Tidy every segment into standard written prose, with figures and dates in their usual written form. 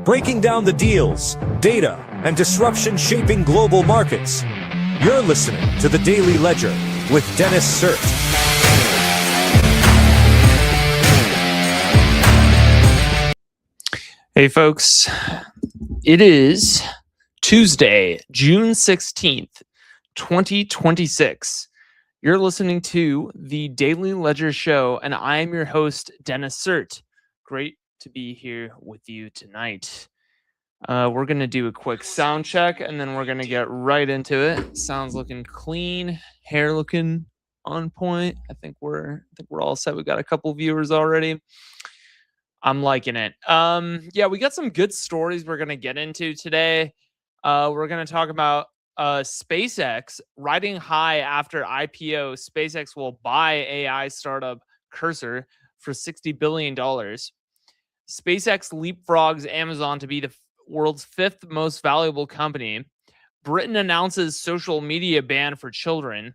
breaking down the deals, data, and disruption shaping global markets. You're listening to The Daily Ledger with Dennis Sert. Hey folks, it is Tuesday, June 16th, 2026. You're listening to The Daily Ledger Show, and I'm your host, Dennis Sert. Great to be here with you tonight. We're going to do a quick sound check, and then we're going to get right into it. Sounds looking clean, hair looking on point. I think we're all set. We got a couple viewers already. I'm liking it. Yeah, we got some good stories we're going to get into today. We're going to talk about SpaceX riding high after IPO. SpaceX will buy AI startup Cursor for $60 billion. SpaceX leapfrogs Amazon to be the world's fifth most valuable company. Britain announces social media ban for children.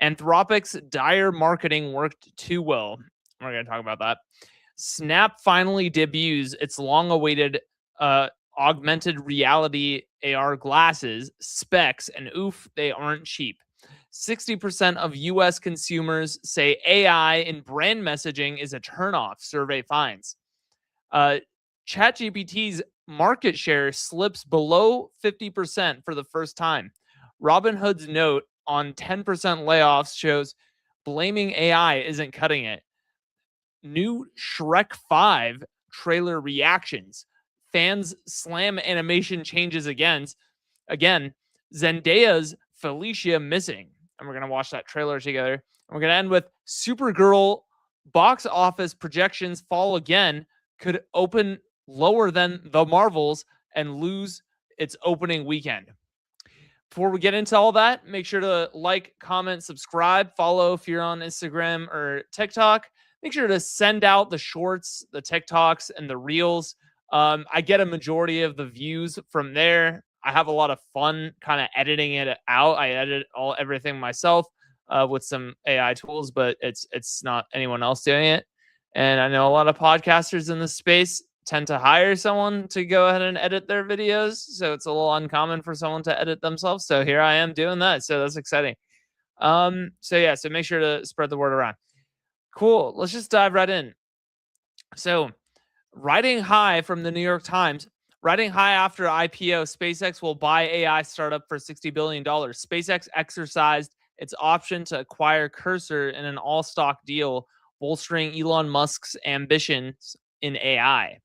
Anthropic's dire marketing worked too well. We're going to talk about that. Snap finally debuts its long-awaited augmented reality AR glasses, specs, and oof, they aren't cheap. 60% of U.S. consumers say AI in brand messaging is a turnoff, survey finds. ChatGPT's market share slips below 50% for the first time. Robinhood's note on 10% layoffs shows blaming AI isn't cutting it. New Shrek 5 trailer reactions. Fans slam animation changes again. Zendaya's Felicia missing. And we're going to watch that trailer together. And we're going to end with Supergirl box office projections fall again. Could open lower than The Marvels and lose its opening weekend. Before we get into all that, make sure to like, comment, subscribe, follow if you're on Instagram or TikTok. Make sure to send out the shorts, the TikToks, and the reels. I get a majority of the views from there. I have a lot of fun kind of editing it out. I edit everything myself with some AI tools, but it's not anyone else doing it. And I know a lot of podcasters in this space tend to hire someone to go ahead and edit their videos. So it's a little uncommon for someone to edit themselves. So here I am doing that. So that's exciting. So make sure to spread the word around. Cool. Let's just dive right in. So, riding high from the New York Times, riding high after IPO, SpaceX will buy AI startup for $60 billion. SpaceX exercised its option to acquire Cursor in an all-stock deal, bolstering Elon Musk's ambitions in AI.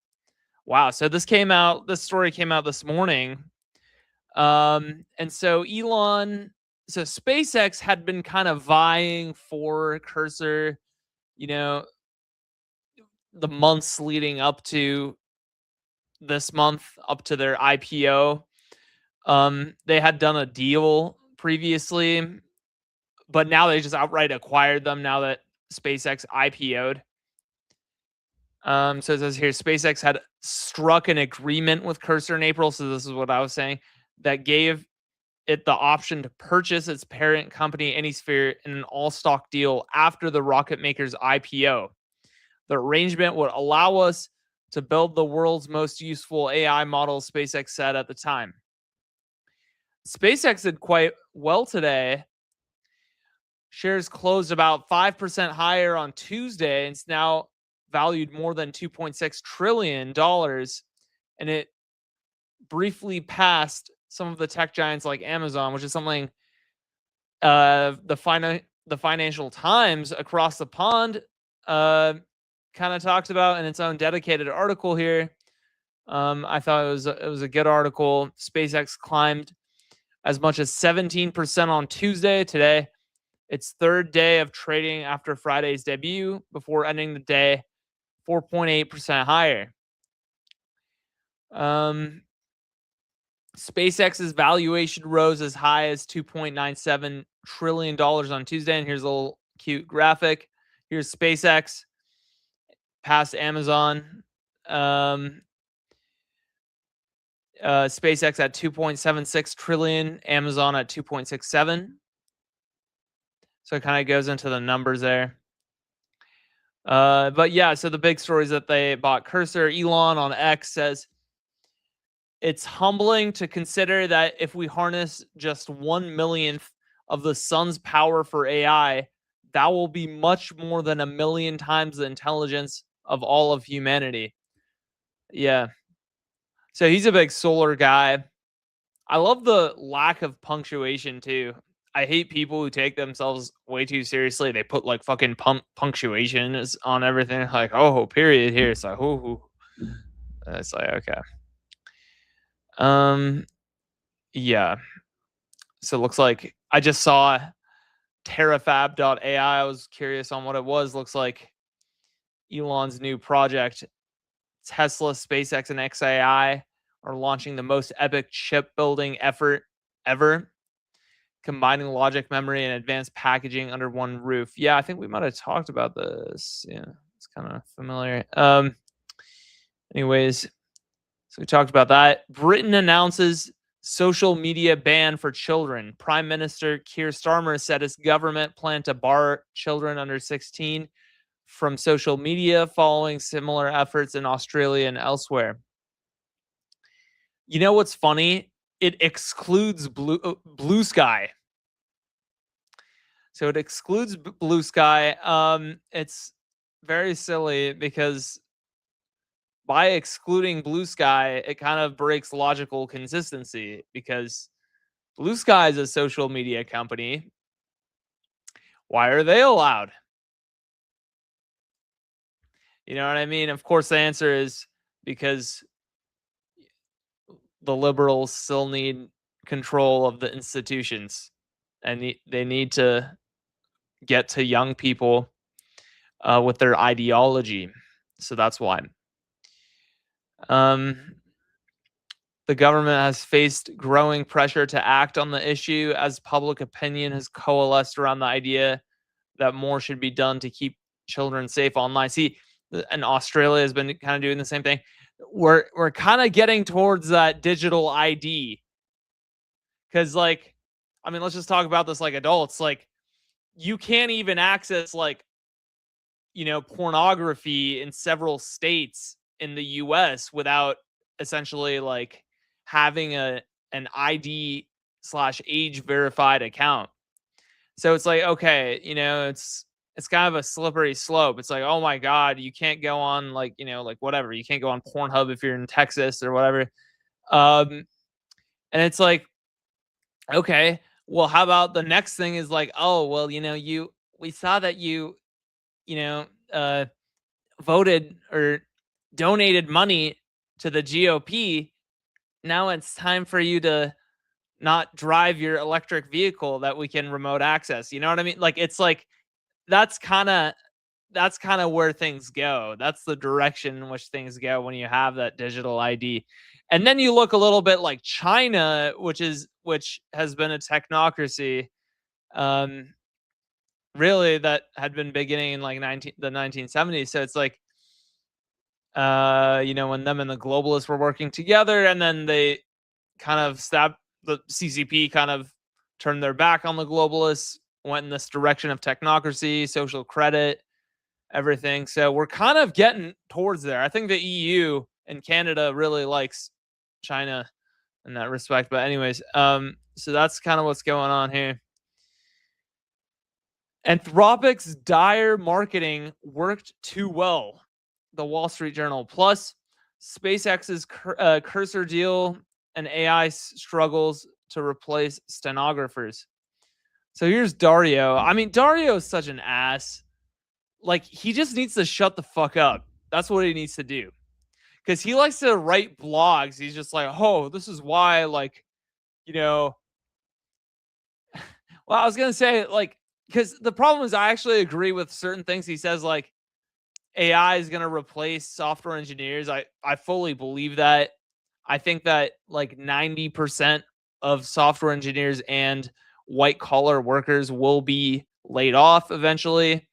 Wow. So this story came out this morning. And so SpaceX had been kind of vying for Cursor, the months leading up to this month, up to their IPO. They had done a deal previously, but now they just outright acquired them now that SpaceX IPO'd. So it says here, SpaceX had struck an agreement with Cursor in April. So this is what I was saying, that gave it the option to purchase its parent company, Anysphere, in an all-stock deal after the rocket maker's IPO. The arrangement would allow us to build the world's most useful AI model, SpaceX said at the time. SpaceX did quite well today. Shares closed about 5% higher on Tuesday, and it's now valued more than $2.6 trillion. And it briefly passed some of the tech giants like Amazon, which is something the Financial Times across the pond kind of talks about in its own dedicated article here. I thought it was a good article. SpaceX climbed as much as 17% on Tuesday. Today, its third day of trading after Friday's debut, before ending the day 4.8% higher. SpaceX's valuation rose as high as $2.97 trillion on Tuesday. And here's a little cute graphic. Here's SpaceX past Amazon. SpaceX at 2.76 trillion, Amazon at 2.67. So it kind of goes into the numbers there. But yeah, so the big story is that they bought Cursor. Elon on X says it's humbling to consider that if we harness just 1/1,000,000th of the sun's power for AI, that will be much more than 1,000,000 times the intelligence of all of humanity. Yeah. So he's a big solar guy. I love the lack of punctuation too. I hate people who take themselves way too seriously. They put like fucking punctuation on everything. Like, oh, period here. It's like, oh, it's like, okay. Yeah. So it looks like I just saw terrafab.ai. I was curious on what it was. Looks like Elon's new project. Tesla, SpaceX, and XAI are launching the most epic chip building effort ever, combining logic, memory, and advanced packaging under one roof. Yeah, I think we might have talked about this. Yeah, it's kind of familiar. Anyways, so we talked about that. Britain announces social media ban for children. Prime Minister Keir Starmer said his government planned to bar children under 16 from social media following similar efforts in Australia and elsewhere. You know what's funny? It excludes Blue Sky. So it excludes Blue Sky. It's very silly because by excluding Blue Sky, it kind of breaks logical consistency because Blue Sky is a social media company. Why are they allowed? You know what I mean? Of course, the answer is because the liberals still need control of the institutions and they need to get to young people with their ideology. So that's why. The government has faced growing pressure to act on the issue as public opinion has coalesced around the idea that more should be done to keep children safe online. See, and Australia has been kind of doing the same thing. We're kind of getting towards that digital ID because, like, I mean, let's just talk about this like adults. Like, you can't even access like pornography in several states in the US without essentially like having an ID / age verified account. So it's like, okay, it's kind of a slippery slope. It's like, oh my God, you can't go on like, like whatever. You can't go on Pornhub if you're in Texas or whatever. And it's like, okay, well, how about the next thing is like, oh, well, we saw that you voted or donated money to the GOP. Now it's time for you to not drive your electric vehicle that we can remote access. You know what I mean? Like, it's like, that's kind of where things go. That's the direction in which things go when you have that digital ID. And then you look a little bit like China, which has been a technocracy. Really, that had been beginning in like the 1970s. So it's like, when them and the globalists were working together, and then they kind of the CCP kind of turned their back on the globalists, went in this direction of technocracy, social credit, everything. So we're kind of getting towards there. I think the EU and Canada really likes China in that respect. But anyways, so that's kind of what's going on here. Anthropic's dire marketing worked too well. The Wall Street Journal. Plus, SpaceX's cursor deal and AI struggles to replace stenographers. So here's Dario. I mean, Dario is such an ass. Like, he just needs to shut the fuck up. That's what he needs to do. Because he likes to write blogs. He's just like, oh, this is why, like, well, I was going to say, like, because the problem is I actually agree with certain things he says, like, AI is going to replace software engineers. I fully believe that. I think that like 90% of software engineers and white collar workers will be laid off eventually.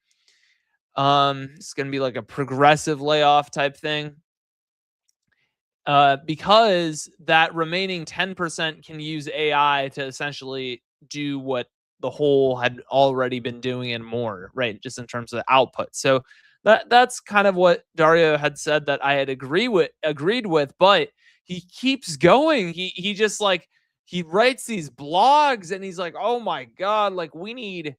It's going to be like a progressive layoff type thing. Because that remaining 10% can use AI to essentially do what the whole had already been doing and more, right? Just in terms of output. So that's kind of what Dario had said that I had agreed with, but he keeps going. He just like he writes these blogs and he's like, oh my god, like we need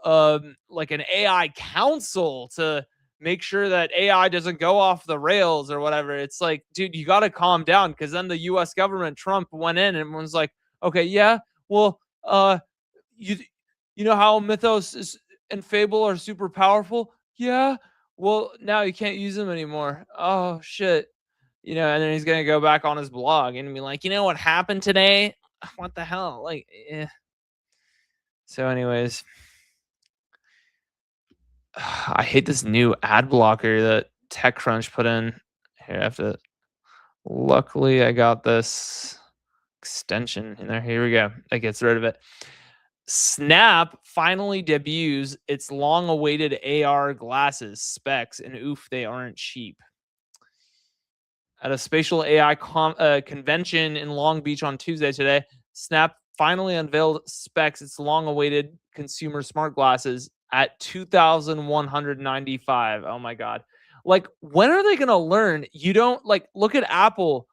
like an AI council to make sure that AI doesn't go off the rails or whatever. It's like, dude, you got to calm down, because then the US government, Trump, went in and was like, okay, yeah, well, you you know how mythos and fable are super powerful? Yeah. Well, now you can't use them anymore. Oh shit. And then he's gonna go back on his blog and be like, you know what happened today? What the hell? Like, So, anyways, I hate this new ad blocker that TechCrunch put in. Here, I have to. Luckily, I got this extension in there. Here we go. That gets rid of it. Snap finally debuts its long-awaited AR glasses specs, and oof, they aren't cheap. At a spatial AI convention in Long Beach on Tuesday today, Snap finally unveiled specs its long-awaited consumer smart glasses at $2,195. Oh my god! Like, when are they gonna learn? You don't like look at Apple.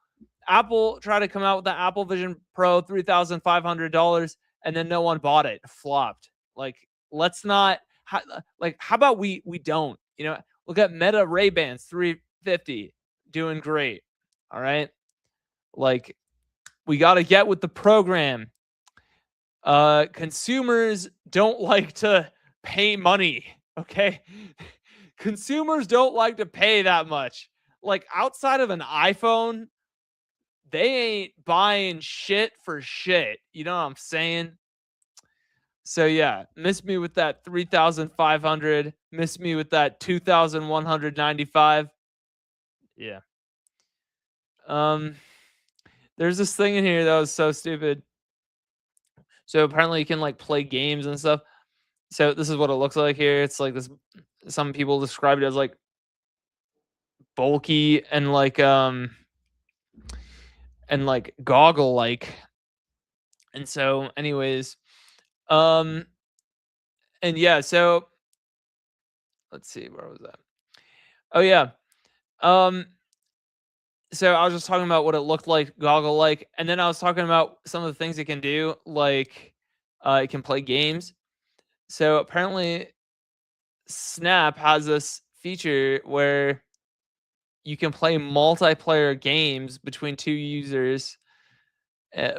Apple tried to come out with the Apple Vision Pro, $3,500, and then no one bought it. Flopped. Like, let's not. How about we don't? Look at Meta Ray-Bans, $350, doing great. All right, like, we got to get with the program. Consumers don't like to pay money. Okay, consumers don't like to pay that much. Like, outside of an iPhone, they ain't buying shit for shit. You know what I'm saying? So yeah, miss me with that 3,500. Miss me with that 2,195. Yeah. There's this thing in here that was so stupid. So apparently you can like play games and stuff. So this is what it looks like here. It's like this. Some people describe it as like bulky and like goggle like. And so, anyways, and yeah, so let's see, where was that? Oh yeah. So I was just talking about what it looked like, goggle like, and then I was talking about some of the things it can do, like it can play games. So apparently Snap has this feature where you can play multiplayer games between two users,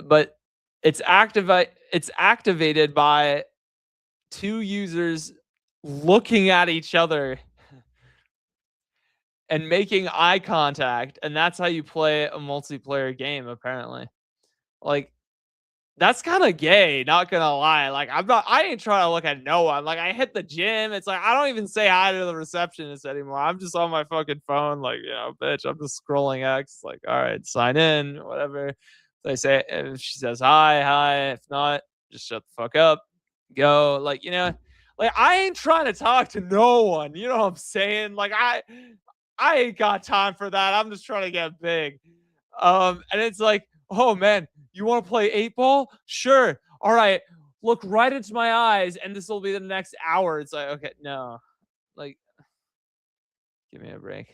but it's activated by two users looking at each other and making eye contact, and that's how you play a multiplayer game, apparently. Like, that's kind of gay, not gonna lie. Like, I ain't trying to look at no one. Like, I hit the gym. It's like, I don't even say hi to the receptionist anymore. I'm just on my fucking phone, like, bitch, I'm just scrolling X. Like, all right, sign in, whatever. They say, if she says hi. If not, just shut the fuck up. Go. Like, like, I ain't trying to talk to no one. You know what I'm saying? Like, I ain't got time for that. I'm just trying to get big. And it's like, oh man, you want to play 8-ball? Sure. All right. Look right into my eyes, and this will be the next hour. It's like, okay, no. Like, give me a break.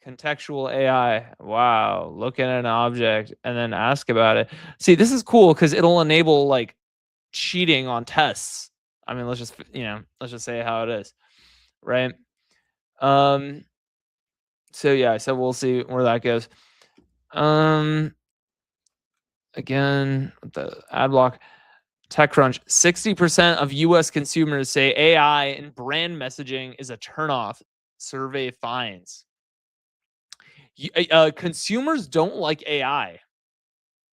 Contextual AI. Wow. Look at an object and then ask about it. See, this is cool because it'll enable like cheating on tests. I mean, let's just say how it is. Right. So yeah, so we'll see where that goes. Again, the ad block. TechCrunch, 60% of US consumers say AI in brand messaging is a turnoff. Survey finds. Consumers don't like AI.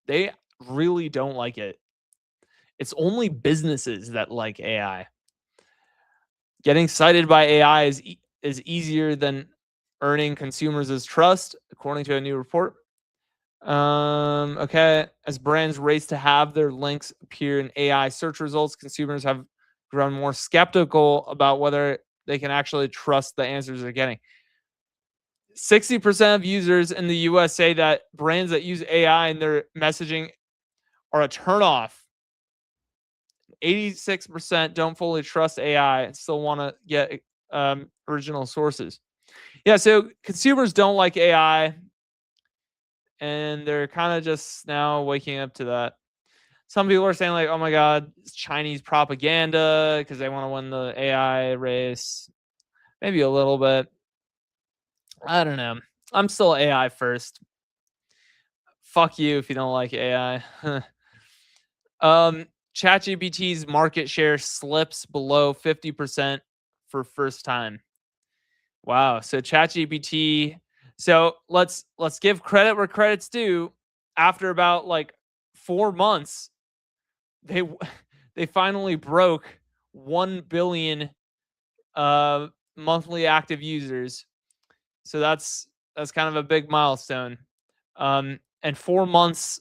They really don't like it. It's only businesses that like AI. Getting cited by AI is easier than earning consumers' trust, according to a new report. Okay. As brands race to have their links appear in AI search results, consumers have grown more skeptical about whether they can actually trust the answers they're getting. 60% of users in the US say that brands that use AI in their messaging are a turnoff. 86% don't fully trust AI and still want to get original sources. Yeah, so consumers don't like AI. and they're kind of just now waking up to that. Some people are saying like, "Oh my God, it's Chinese propaganda because they want to win the AI race." Maybe a little bit. I don't know. I'm still AI first. Fuck you if you don't like AI. ChatGPT's market share slips below 50% for first time. Wow. So ChatGPT. So let's give credit where credit's due. After about like 4 months, they they finally broke 1 billion uh monthly active users. So that's kind of a big milestone. And 4 months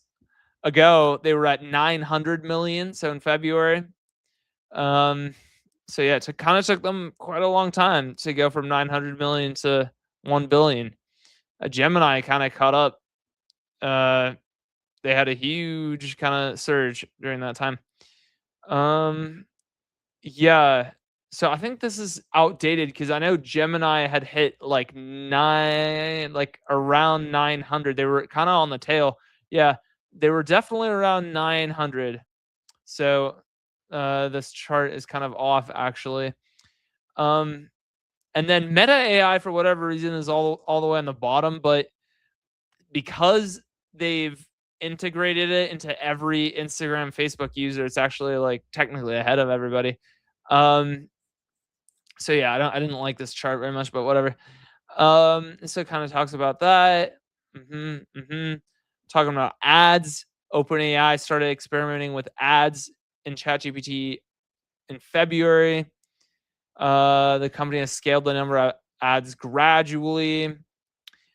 ago they were at 900 million. So in February, um, so yeah, it kind of took them quite a long time to go from 900 million to 1 billion. Gemini kind of caught up. Uh, they had a huge kind of surge during that time. Um, yeah. So I think this is outdated because I know Gemini had hit like like around 900. They were kind of on the tail. Yeah, they were definitely around 900. So this chart is kind of off actually. Um, and then Meta AI for whatever reason is all the way on the bottom, but because they've integrated it into every Instagram, Facebook user, it's actually like technically ahead of everybody. Um, so yeah, I didn't like this chart very much, but whatever. So it kind of talks about that. Talking about ads. OpenAI started experimenting with ads in ChatGPT in February. The company has scaled the number of ads gradually. An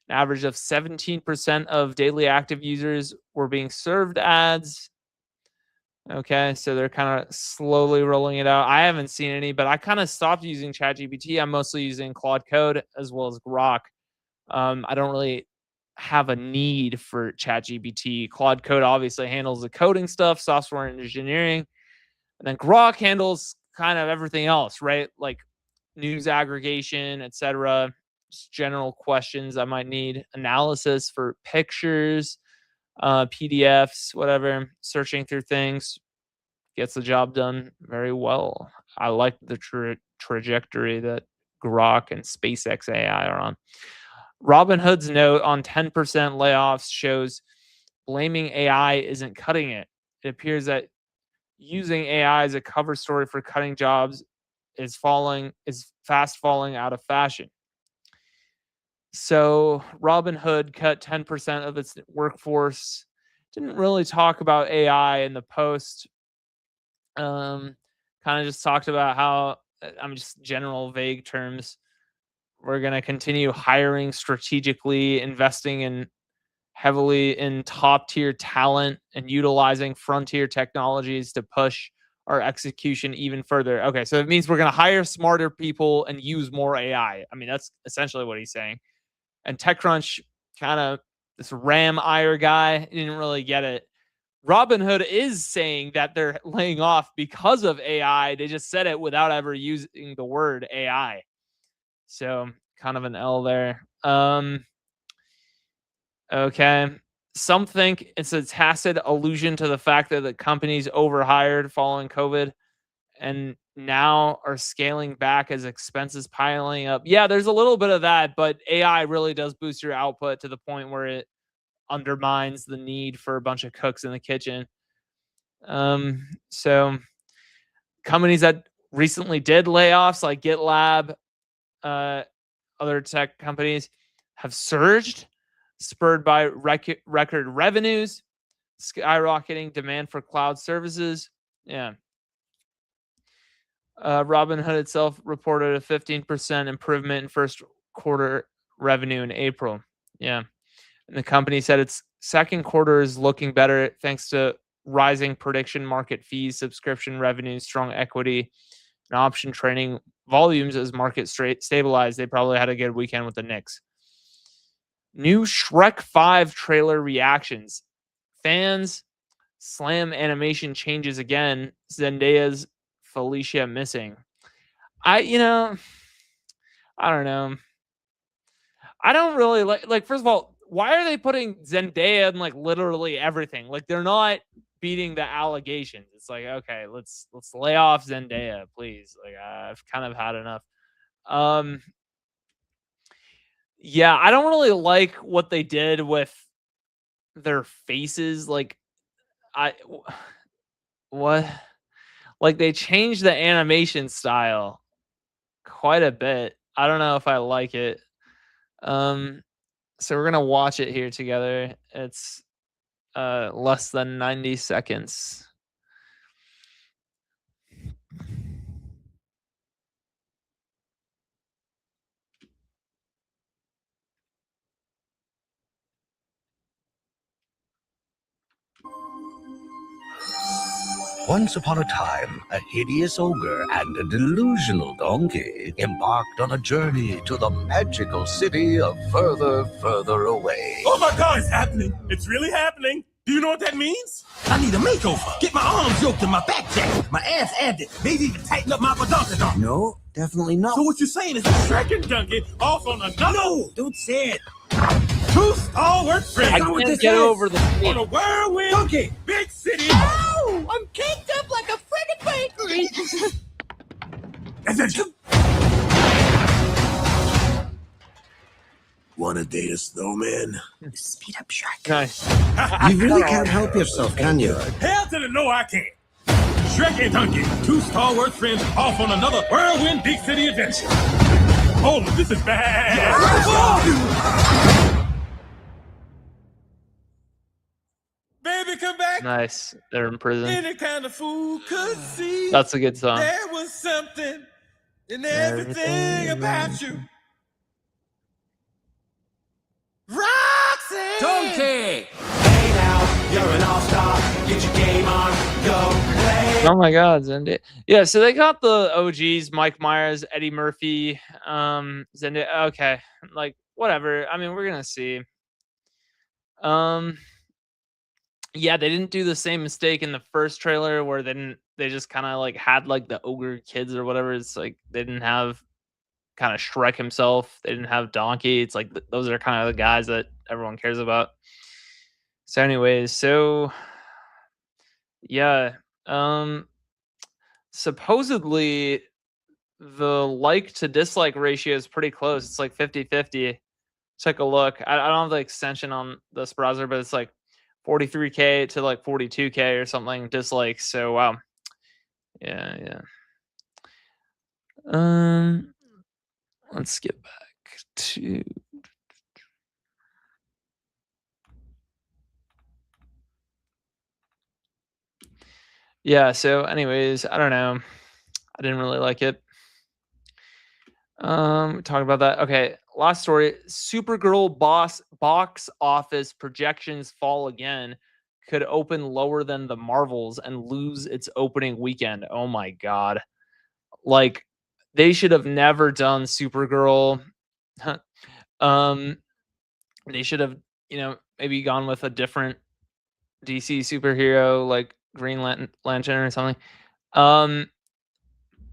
average of 17% of daily active users were being served ads. Okay, so they're kind of slowly rolling it out. I haven't seen any, but I kind of stopped using ChatGPT. I'm mostly using Claude Code as well as Grok. I don't really have a need for ChatGPT. Claude Code obviously handles the coding stuff, software engineering, and then Grok handles kind of everything else, right? Like news aggregation, etc. Just general questions I might need, analysis for pictures, PDFs, whatever. Searching through things gets the job done very well. I like the trajectory that Grok and SpaceX AI are on. Robinhood's note on 10% layoffs shows blaming AI isn't cutting it. It appears that using AI as a cover story for cutting jobs is fast falling out of fashion. So Robinhood cut 10% of its workforce. Didn't really talk about AI in the post. Kind of just talked about how I'm just general vague terms. We're going to continue hiring strategically, investing in heavily in top tier talent and utilizing frontier technologies to push our execution even further. Okay, so it means we're going to hire smarter people and use more AI. I mean, that's essentially what he's saying. And TechCrunch, kind of this Ram ire guy, didn't really get it. Robinhood is saying that they're laying off because of AI. They just said it without ever using the word AI. So kind of an L there. Okay. Some think it's a tacit allusion to the fact that the company's overhired following COVID and now are scaling back as expenses piling up. Yeah, there's a little bit of that, but AI really does boost your output to the point where it undermines the need for a bunch of cooks in the kitchen. So companies that recently did layoffs like GitLab, other tech companies have surged, spurred by record revenues, skyrocketing demand for cloud services. Yeah. Robinhood itself reported a 15% improvement in first quarter revenue in April. Yeah. And the company said its second quarter is looking better thanks to rising prediction market fees, subscription revenue, strong equity, and option trading volumes as markets stabilized. They probably had a good weekend with the Knicks. New Shrek 5 trailer reactions. Fans slam animation changes again. Zendaya's Felicia missing. I don't know. I don't really like first of all, why are they putting Zendaya in like literally everything? Like they're not beating the allegations. It's like, okay, let's lay off Zendaya, please. Like I've kind of had enough. Um yeah, I don't really like what they did with their faces. Like I what like they changed the animation style quite a bit. I don't know if I like it. Um so we're gonna watch it here together. It's less than 90 seconds. Once upon a time, a hideous ogre and a delusional donkey embarked on a journey to the magical city of further away. Oh my God, it's happening. It's really happening. Do you know what that means? I need a makeover. Get my arms yoked and my back jacked, my ass added, maybe even tighten up my badonkadonk. No, definitely not. So what you're saying is that Shrek and Donkey off on another... No, don't say it. Two stalwart friends I know what can't this get is. over the on a whirlwind Donkey. big city. Oh, I'm caked up like a friggin' bakery. Adventure. Wanna date a snowman? Speed up, Shrek. nice. You really can't help yourself, can you? Hell to the no, I can't. Shrek and Donkey, two stalwart friends off on another whirlwind big city adventure. Oh, this is bad. Baby, come back. Nice. They're in prison. Any kind of fool could see. That's a good song. There was something in everything about you. Roxy! Donkey! Hey now, you're an all-star. Get your game on, go play. Oh my God, Zendaya. Yeah, so they got the OGs, Mike Myers, Eddie Murphy, Zendaya. Okay, like whatever. I mean, we're gonna see. Yeah, they didn't do the same mistake in the first trailer where they just kind of like had like the ogre kids or whatever. It's like they didn't have kind of Shrek himself. They didn't have Donkey. It's like those are kind of the guys that everyone cares about. So anyways, so yeah, supposedly the like to dislike ratio is pretty close. It's like 50-50. Take a look. I don't have the extension on this browser, but it's like 43K to like 42K or something dislikes. So wow. Yeah. Let's get back to yeah, so anyways, I don't know. I didn't really like it. Talking about that. Okay, last story. Supergirl box office projections fall again. Could open lower than the Marvels and lose its opening weekend. Oh my God. Like they should have never done Supergirl. They should have, maybe gone with a different DC superhero like Green Lantern or something. And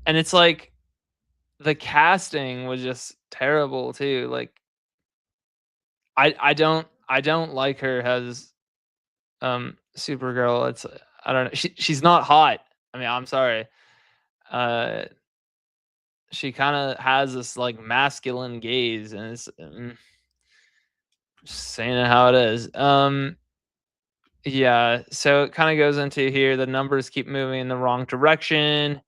it's like the casting was just terrible too. Like I don't like her as Supergirl. It's I don't know. She's not hot. I mean, I'm sorry. She kind of has this like masculine gaze, and it's just saying it how it is. Yeah, so it kind of goes into here. The numbers keep moving in the wrong direction.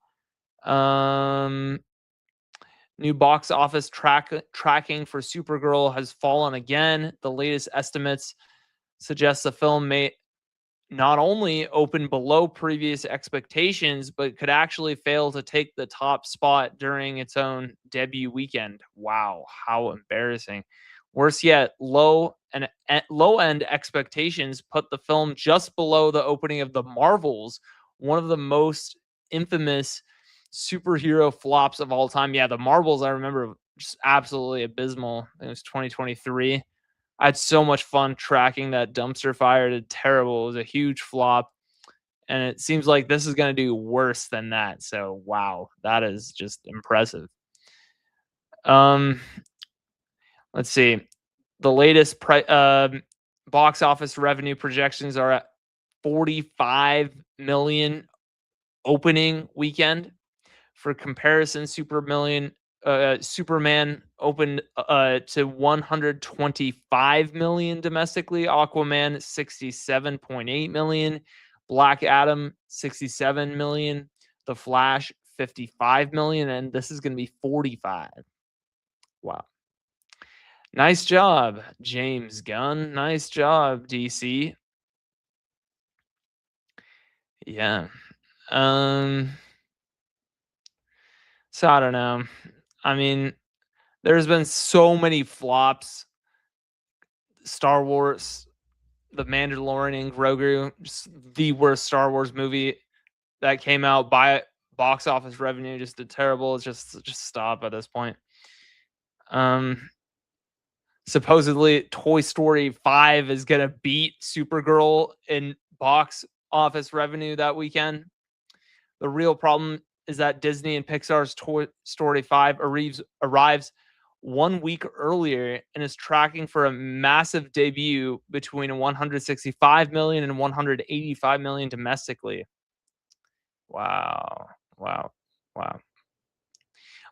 New box office tracking for Supergirl has fallen again. The latest estimates suggest the film may not only open below previous expectations, but could actually fail to take the top spot during its own debut weekend. Wow, how embarrassing. Worse yet, low end expectations put the film just below the opening of the Marvels, one of the most infamous superhero flops of all time. Yeah, the Marvels, I remember, just absolutely abysmal. It was 2023. I had so much fun tracking that dumpster fire. It did terrible. It was a huge flop. And it seems like this is going to do worse than that. So, wow, that is just impressive. Let's see. The latest box office revenue projections are at 45 million opening weekend. For comparison, Superman opened to 125 million domestically. Aquaman 67.8 million. Black Adam 67 million. The Flash 55 million, and this is going to be 45. Wow. Nice job, James Gunn. Nice job, DC. Yeah. So I don't know. I mean, there's been so many flops. Star Wars, The Mandalorian, Grogu, just the worst Star Wars movie that came out by box office revenue. Just terrible. It's just stop at this point. Supposedly Toy Story 5 is gonna beat Supergirl in box office revenue that weekend. The real problem is that Disney and Pixar's Toy Story 5 arrives 1 week earlier and is tracking for a massive debut between 165 million and 185 million domestically. Wow.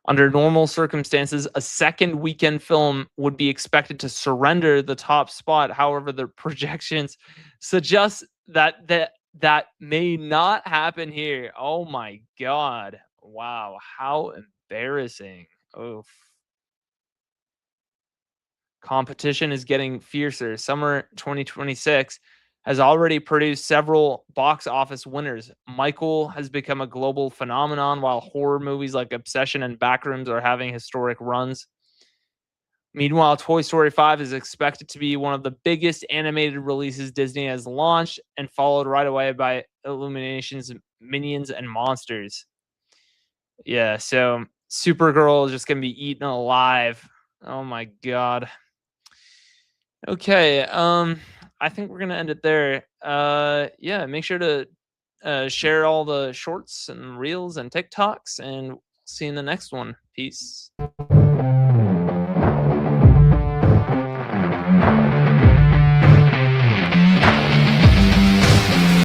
Under normal circumstances, a second weekend film would be expected to surrender the top spot. However, the projections suggest that may not happen here. Oh my God. Wow. How embarrassing. Oof. Competition is getting fiercer. Summer 2026 has already produced several box office winners. Michael has become a global phenomenon, while horror movies like Obsession and Backrooms are having historic runs. Meanwhile, Toy Story 5 is expected to be one of the biggest animated releases Disney has launched, and followed right away by Illumination's Minions and Monsters. Yeah, so Supergirl is just going to be eaten alive. Oh my God. Okay, I think we're gonna end it there. Yeah, make sure to share all the shorts and reels and TikToks, and see you in the next one. Peace.